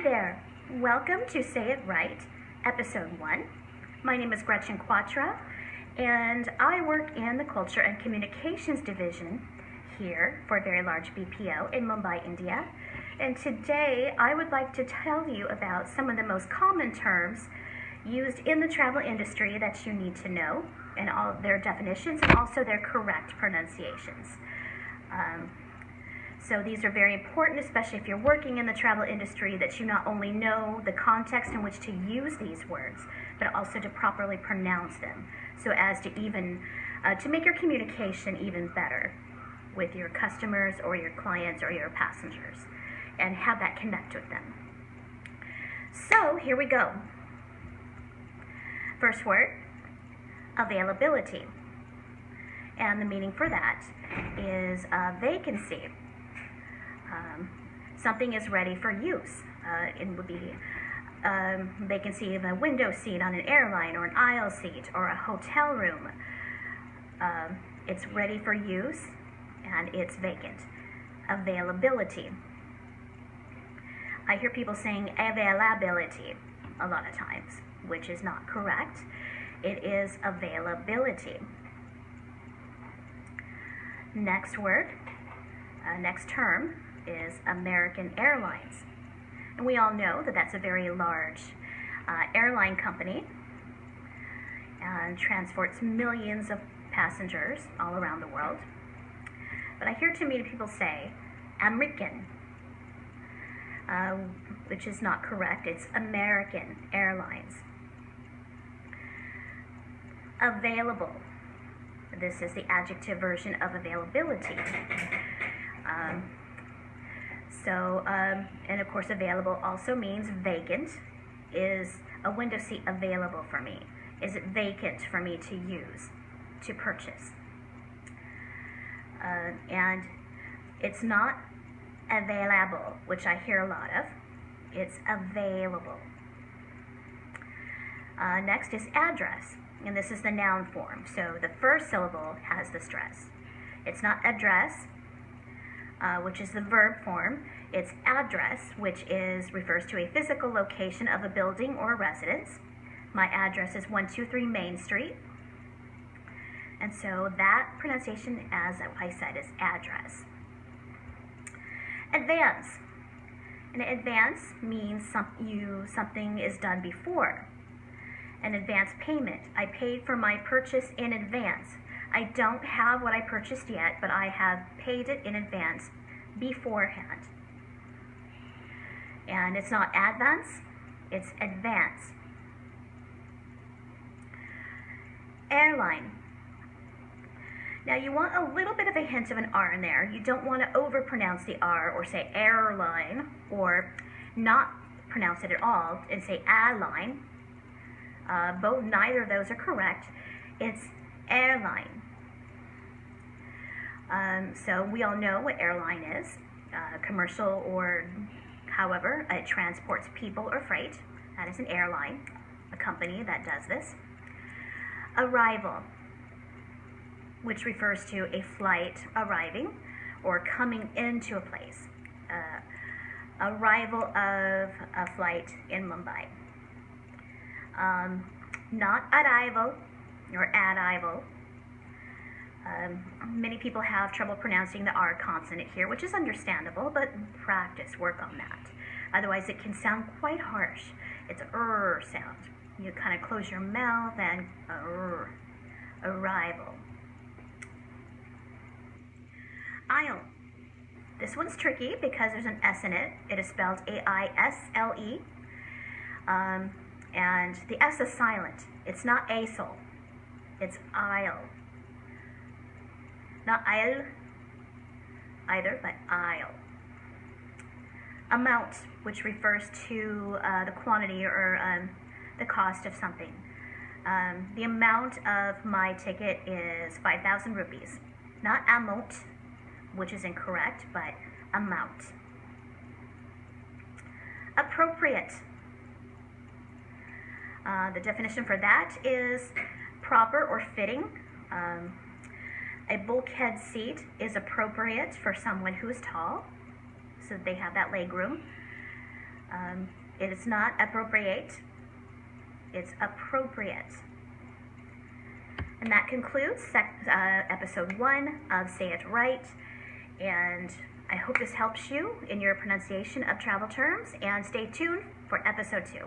there, welcome to Say It Right, Episode 1. My name is Gretchen Quatra, and I work in the Culture and Communications Division here for a very large BPO in Mumbai, India. And today I would like to tell you about some of the most common terms used in the travel industry that you need to know, and all their definitions and also their correct pronunciations. So these are very important, especially if you're working in the travel industry, that you not only know the context in which to use these words, but also to properly pronounce them, so as to even to make your communication even better with your customers or your clients or your passengers, and have that connect with them. So here we go. First word, availability. And the meaning for that is vacancy. Something is ready for use. It would be vacancy of a window seat on an airline, or an aisle seat, or a hotel room. It's ready for use and it's vacant. Availability. I hear people saying availability a lot of times, which is not correct. It is availability. Next word, next term is American Airlines. And we all know that that's a very large airline company and transports millions of passengers all around the world. But I hear too many people say American, which is not correct. It's American Airlines. Available. This is the adjective version of availability. And of course, available also means vacant. Is a window seat available for me? Is it vacant for me to use, to purchase? And it's not available, which I hear a lot of. It's available. Next is address, and this is the noun form. So the first syllable has the stress. It's not address, which is the verb form. It's address, which refers to a physical location of a building or a residence. My address is 123 Main Street. And so that pronunciation, as I said, is address. Advance. And advance means something is done before. An advance payment. I paid for my purchase in advance. I don't have what I purchased yet, but I have paid it in advance beforehand. And it's not advance, it's advance. Airline. Now you want a little bit of a hint of an R in there. You don't want to overpronounce the R or say airline, or not pronounce it at all and say airline. Neither of those are correct. It's airline. So we all know what airline is. Commercial, or however it transports people or freight. That is an airline, a company that does this. Arrival, which refers to a flight arriving or coming into a place. Arrival of a flight in Mumbai. Not arrival or arrival. Many people have trouble pronouncing the R consonant here, which is understandable, but practice, work on that. Otherwise, it can sound quite harsh. It's an sound. You kind of close your mouth and arrival. Aisle. This one's tricky because there's an S in it. It is spelled A-I-S-L-E. And the S is silent. It's not aisle. It's aisle. Not aisle either, but aisle. Amount, which refers to the quantity or the cost of something. The amount of my ticket is 5,000 rupees. Not amount, which is incorrect, but amount. Appropriate. The definition for that is proper or fitting. A bulkhead seat is appropriate for someone who is tall, so they have that leg room. It is not appropriate, it's appropriate. And that concludes episode 1 of Say It Right. And I hope this helps you in your pronunciation of travel terms. And stay tuned for episode 2.